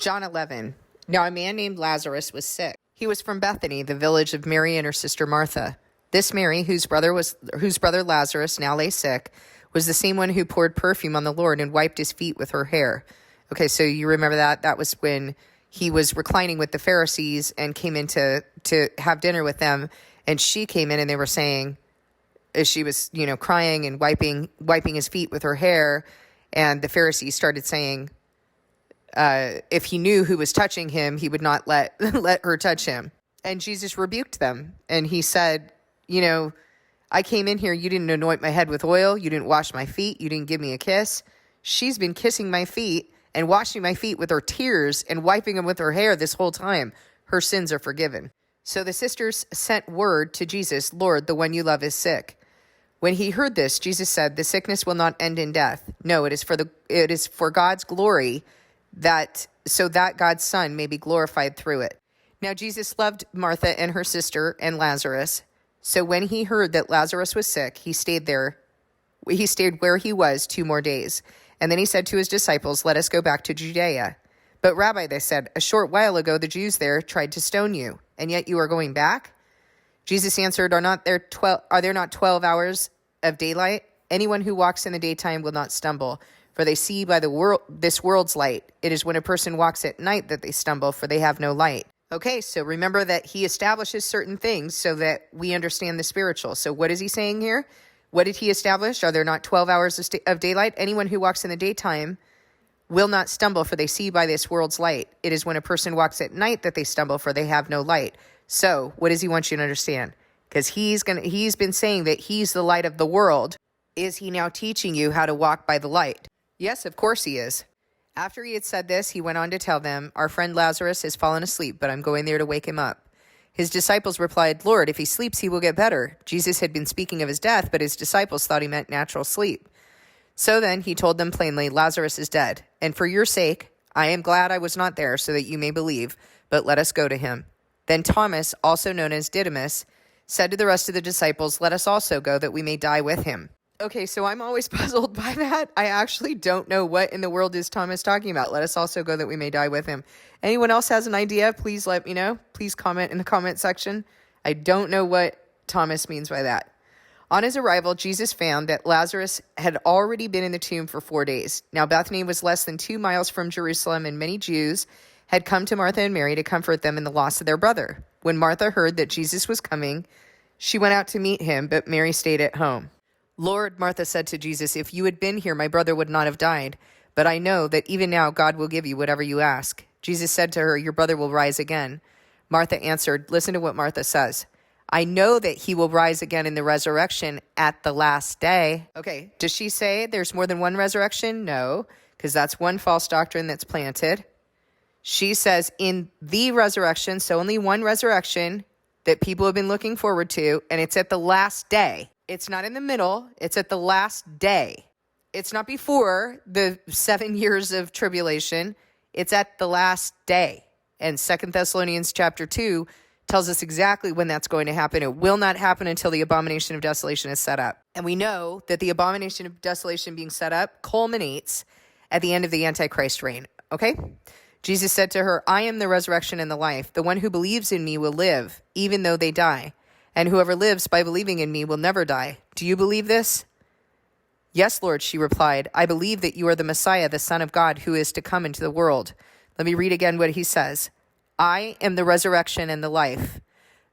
John 11. Now a man named Lazarus was sick. He was from Bethany, the village of Mary and her sister Martha. This Mary, whose brother Lazarus now lay sick, was the same one who poured perfume on the Lord and wiped his feet with her hair. Okay, so you remember that? That was when he was reclining with the Pharisees and came in to have dinner with them. And she came in and they were saying, as she was, crying and wiping his feet with her hair. And the Pharisees started saying, if he knew who was touching him, he would not let her touch him. And Jesus rebuked them. And he said, I came in here, you didn't anoint my head with oil, you didn't wash my feet, you didn't give me a kiss. She's been kissing my feet and washing my feet with her tears and wiping them with her hair this whole time. Her sins are forgiven. So the sisters sent word to Jesus, Lord, the one you love is sick. When he heard this, Jesus said, the sickness will not end in death. No, it is for God's glory, so that God's Son may be glorified through it. Now Jesus loved Martha and her sister and Lazarus. So when he heard that Lazarus was sick, he stayed where he was 2 more days. And then he said to his disciples, let us go back to Judea. But Rabbi, they said, a short while ago the Jews there tried to stone you, and yet you are going back? Jesus answered, are there not 12 hours of daylight? Anyone who walks in the daytime will not stumble, for they see by this world's light. It is when a person walks at night that they stumble, for they have no light. Okay, so remember that he establishes certain things so that we understand the spiritual. So what is he saying here? What did he establish? Are there not 12 hours of daylight? Anyone who walks in the daytime will not stumble, for they see by this world's light. It is when a person walks at night that they stumble, for they have no light. So what does he want you to understand? Because he's been saying that he's the light of the world. Is he now teaching you how to walk by the light? Yes, of course he is. After he had said this, he went on to tell them, our friend Lazarus has fallen asleep, but I'm going there to wake him up. His disciples replied, Lord, if he sleeps, he will get better. Jesus had been speaking of his death, but his disciples thought he meant natural sleep. So then he told them plainly, Lazarus is dead. And for your sake, I am glad I was not there so that you may believe, but let us go to him. Then Thomas, also known as Didymus, said to the rest of the disciples, let us also go that we may die with him. Okay, so I'm always puzzled by that. I actually don't know what in the world is Thomas talking about. Let us also go that we may die with him. Anyone else has an idea? Please let me know. Please comment in the comment section. I don't know what Thomas means by that. On his arrival, Jesus found that Lazarus had already been in the tomb for 4 days. Now Bethany was less than 2 miles from Jerusalem, and many Jews had come to Martha and Mary to comfort them in the loss of their brother. When Martha heard that Jesus was coming, she went out to meet him, but Mary stayed at home. Lord, Martha said to Jesus, if you had been here, my brother would not have died. But I know that even now God will give you whatever you ask. Jesus said to her, your brother will rise again. Martha answered, listen to what Martha says. I know that he will rise again in the resurrection at the last day. Okay, does she say there's more than one resurrection? No, because that's one false doctrine that's planted. She says in the resurrection, so only one resurrection that people have been looking forward to, and it's at the last day. It's not in the middle. It's at the last day. It's not before the 7 years of tribulation. It's at the last day. And 2 Thessalonians chapter 2 tells us exactly when that's going to happen. It will not happen until the abomination of desolation is set up. And we know that the abomination of desolation being set up culminates at the end of the Antichrist reign. Okay? Jesus said to her, I am the resurrection and the life. The one who believes in me will live, even though they die. And whoever lives by believing in me will never die. Do you believe this? Yes, Lord, she replied. I believe that you are the Messiah, the Son of God, who is to come into the world. Let me read again what he says. I am the resurrection and the life.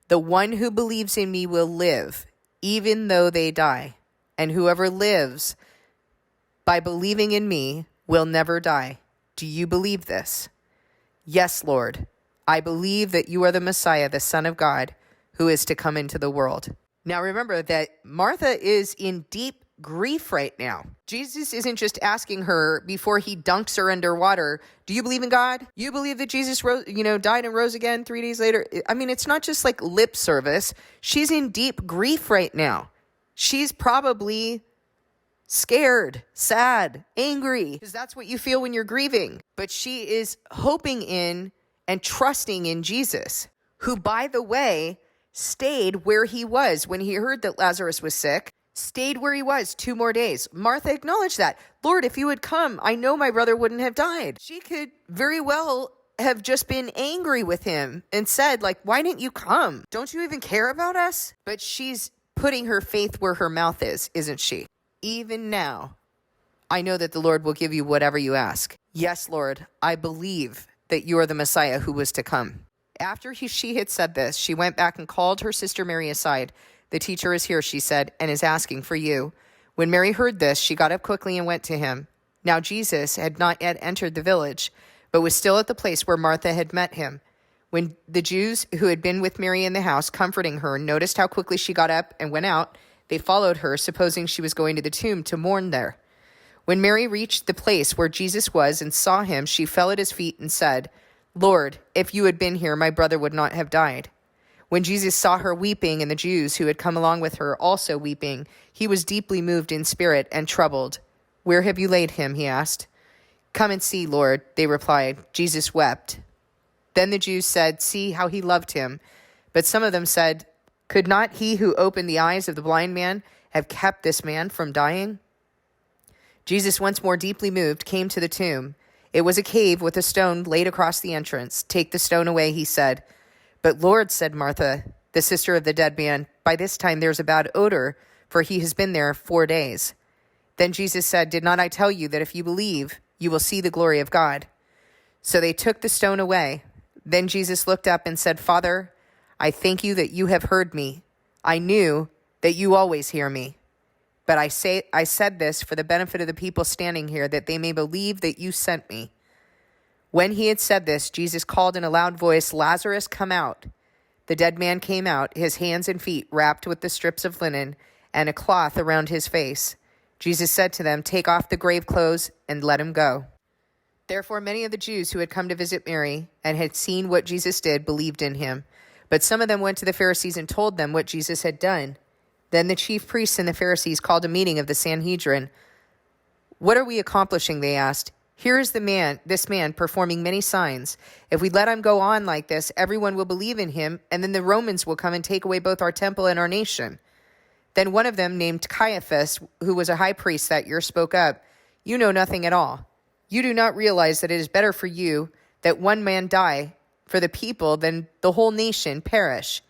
The one who believes in me will live, even though they die. And whoever lives by believing in me will never die. Do you believe this? Yes, Lord. I believe that you are the Messiah, the Son of God, who is to come into the world. Now remember that Martha is in deep grief right now. Jesus isn't just asking her before he dunks her underwater, do you believe in God? You believe that Jesus died and rose again 3 days later? I mean, it's not just like lip service. She's in deep grief right now. She's probably scared, sad, angry, because that's what you feel when you're grieving. But she is hoping in and trusting in Jesus, who, by the way, stayed where he was when he heard that Lazarus was sick, stayed where he was 2 more days. Martha acknowledged that. Lord, if you had come, I know my brother wouldn't have died. She could very well have just been angry with him and said, like, why didn't you come? Don't you even care about us? But she's putting her faith where her mouth is, isn't she? Even now, I know that the Lord will give you whatever you ask. Yes, Lord, I believe that you are the Messiah who was to come. After she had said this, she went back and called her sister Mary aside. The teacher is here, she said, and is asking for you. When Mary heard this, she got up quickly and went to him. Now Jesus had not yet entered the village, but was still at the place where Martha had met him. When the Jews who had been with Mary in the house, comforting her, noticed how quickly she got up and went out, they followed her, supposing she was going to the tomb to mourn there. When Mary reached the place where Jesus was and saw him, she fell at his feet and said, Lord, if you had been here, my brother would not have died. When Jesus saw her weeping and the Jews who had come along with her also weeping, he was deeply moved in spirit and troubled. Where have you laid him? He asked. Come and see, Lord, they replied. Jesus wept. Then the Jews said, see how he loved him. But some of them said, could not he who opened the eyes of the blind man have kept this man from dying? Jesus, once more deeply moved, came to the tomb. It was a cave with a stone laid across the entrance. Take the stone away, he said. But Lord, said Martha, the sister of the dead man, by this time there's a bad odor, for he has been there 4 days. Then Jesus said, did not I tell you that if you believe, you will see the glory of God? So they took the stone away. Then Jesus looked up and said, Father, I thank you that you have heard me. I knew that you always hear me. But I said this for the benefit of the people standing here, that they may believe that you sent me. When he had said this, Jesus called in a loud voice, Lazarus, come out. The dead man came out, his hands and feet wrapped with the strips of linen and a cloth around his face. Jesus said to them, take off the grave clothes and let him go. Therefore, many of the Jews who had come to visit Mary and had seen what Jesus did believed in him. But some of them went to the Pharisees and told them what Jesus had done. Then the chief priests and the Pharisees called a meeting of the Sanhedrin. What are we accomplishing? They asked. Here is this man performing many signs. If we let him go on like this, everyone will believe in him, and then the Romans will come and take away both our temple and our nation. Then one of them, named Caiaphas, who was a high priest that year, spoke up. You know nothing at all. You do not realize that it is better for you that one man die for the people than the whole nation perish.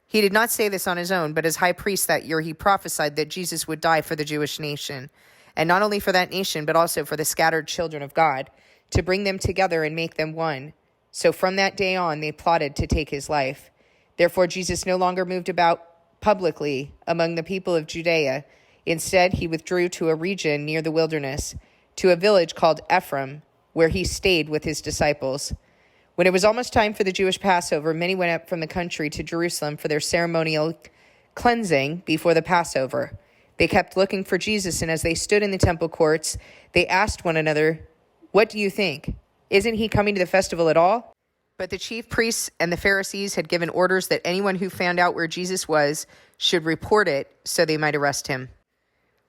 He did not say this on his own, but as high priest that year, he prophesied that Jesus would die for the Jewish nation, and not only for that nation, but also for the scattered children of God, to bring them together and make them one. So from that day on, they plotted to take his life. Therefore, Jesus no longer moved about publicly among the people of Judea. Instead, he withdrew to a region near the wilderness, to a village called Ephraim, where he stayed with his disciples. When it was almost time for the Jewish Passover, many went up from the country to Jerusalem for their ceremonial cleansing before the Passover. They kept looking for Jesus, and as they stood in the temple courts, they asked one another, what do you think? Isn't he coming to the festival at all? But the chief priests and the Pharisees had given orders that anyone who found out where Jesus was should report it so they might arrest him.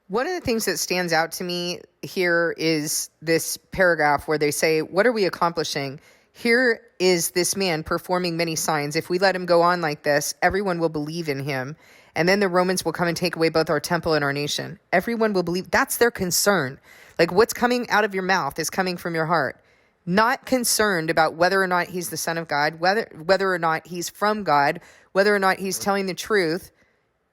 One of the things that stands out to me here is this paragraph where they say, what are we accomplishing? Here is this man performing many signs. If we let him go on like this, everyone will believe in him. And then the Romans will come and take away both our temple and our nation. Everyone will believe. That's their concern. Like what's coming out of your mouth is coming from your heart. Not concerned about whether or not he's the Son of God, whether or not he's from God, whether or not he's telling the truth.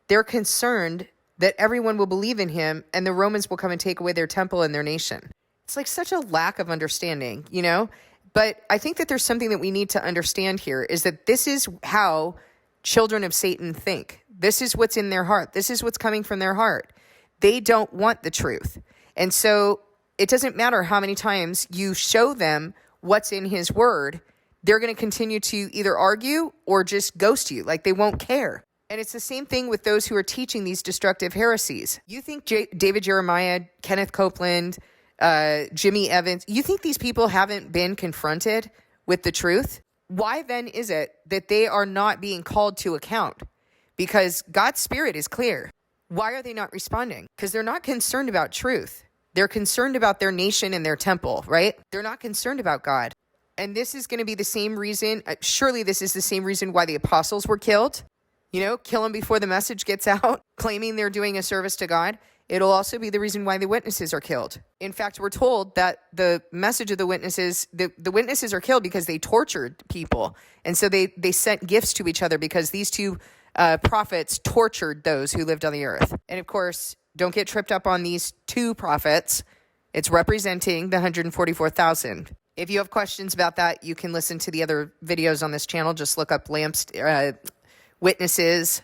They're concerned that everyone will believe in him and the Romans will come and take away their temple and their nation. It's like such a lack of understanding, you know? But I think that there's something that we need to understand here is that this is how children of Satan think. This is what's in their heart. This is what's coming from their heart. They don't want the truth. And so it doesn't matter how many times you show them what's in his word, they're going to continue to either argue or just ghost you. Like they won't care. And it's the same thing with those who are teaching these destructive heresies. You think David Jeremiah, Kenneth Copeland, Jimmy Evans, you think these people haven't been confronted with the truth? Why then is it that they are not being called to account? Because God's spirit is clear. Why are they not responding? Because they're not concerned about truth. They're concerned about their nation and their temple, right? They're not concerned about God. And this is going to be the same reason, surely this is the same reason why the apostles were killed. You know, kill them before the message gets out, claiming they're doing a service to God. It'll also be the reason why the witnesses are killed. In fact, we're told that the message of the witnesses, the witnesses are killed because they tortured people. And so they sent gifts to each other because these two prophets tortured those who lived on the earth. And of course, don't get tripped up on these two prophets. It's representing the 144,000. If you have questions about that, you can listen to the other videos on this channel. Just look up witnesses.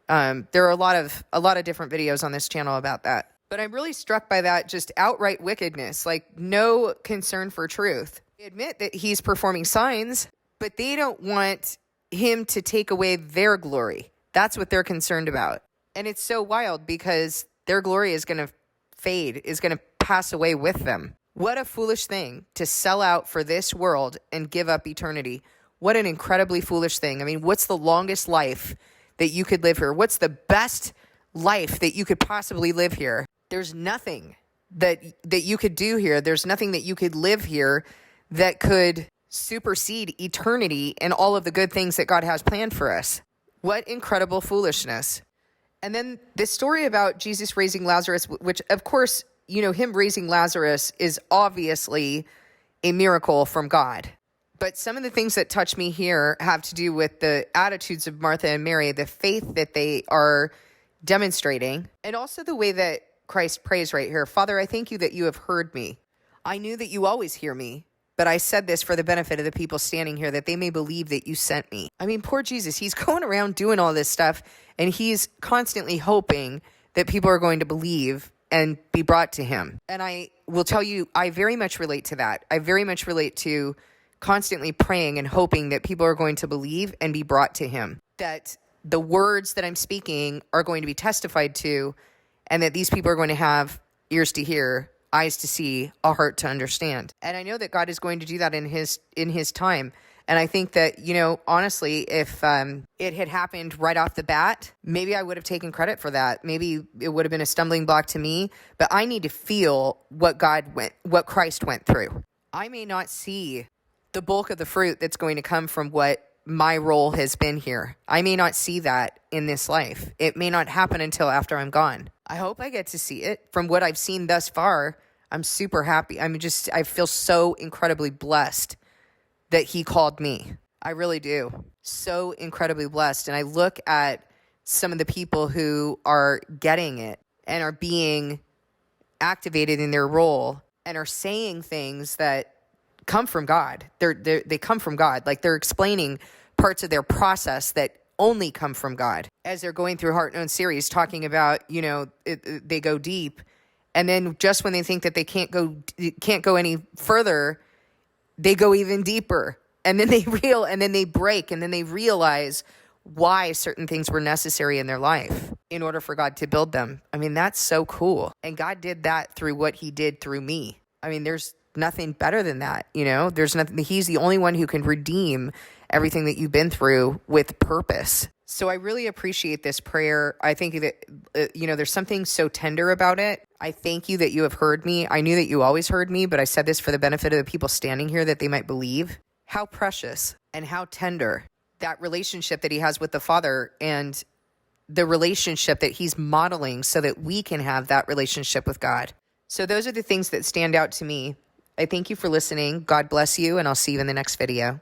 There are a lot of different videos on this channel about that. But I'm really struck by that just outright wickedness, like no concern for truth. They admit that he's performing signs, but they don't want him to take away their glory. That's what they're concerned about. And it's so wild because their glory is going to fade, is going to pass away with them. What a foolish thing to sell out for this world and give up eternity. What an incredibly foolish thing. I mean, what's the longest life that you could live here? What's the best life that you could possibly live here? There's nothing that you could do here. There's nothing that you could live here that could supersede eternity and all of the good things that God has planned for us. What incredible foolishness. And then this story about Jesus raising Lazarus, which of course, him raising Lazarus is obviously a miracle from God. But some of the things that touch me here have to do with the attitudes of Martha and Mary, the faith that they are demonstrating, and also the way that Christ prays right here. Father, I thank you that you have heard me. I knew that you always hear me, but I said this for the benefit of the people standing here, that they may believe that you sent me. I mean, poor Jesus, he's going around doing all this stuff, and he's constantly hoping that people are going to believe and be brought to him. And I will tell you, I very much relate to that. I very much relate to constantly praying and hoping that people are going to believe and be brought to him, that the words that I'm speaking are going to be testified to, and that these people are going to have ears to hear, eyes to see, a heart to understand. And I know that God is going to do that in his time. And I think that, honestly, if it had happened right off the bat, maybe I would have taken credit for that. Maybe it would have been a stumbling block to me, but I need to feel what Christ went through. I may not see the bulk of the fruit that's going to come from what my role has been here. I may not see that in this life. It may not happen until after I'm gone. I hope I get to see it. From what I've seen thus far, I'm super happy. I feel so incredibly blessed that he called me. I really do. So incredibly blessed. And I look at some of the people who are getting it and are being activated in their role and are saying things that come from God. They come from God. Like they're explaining parts of their process that only come from God. As they're going through Heart Known series, talking about, they go deep. And then just when they think that they can't go any further, they go even deeper. And then they break, and then they realize why certain things were necessary in their life in order for God to build them. I mean, that's so cool. And God did that through what he did through me. I mean, there's nothing better than that. There's nothing. He's the only one who can redeem everything that you've been through with purpose. So I really appreciate this prayer. I think that, there's something so tender about it. I thank you that you have heard me. I knew that you always heard me, but I said this for the benefit of the people standing here, that they might believe. How precious and how tender that relationship that he has with the Father, and the relationship that he's modeling so that we can have that relationship with God. So those are the things that stand out to me. I thank you for listening. God bless you, and I'll see you in the next video.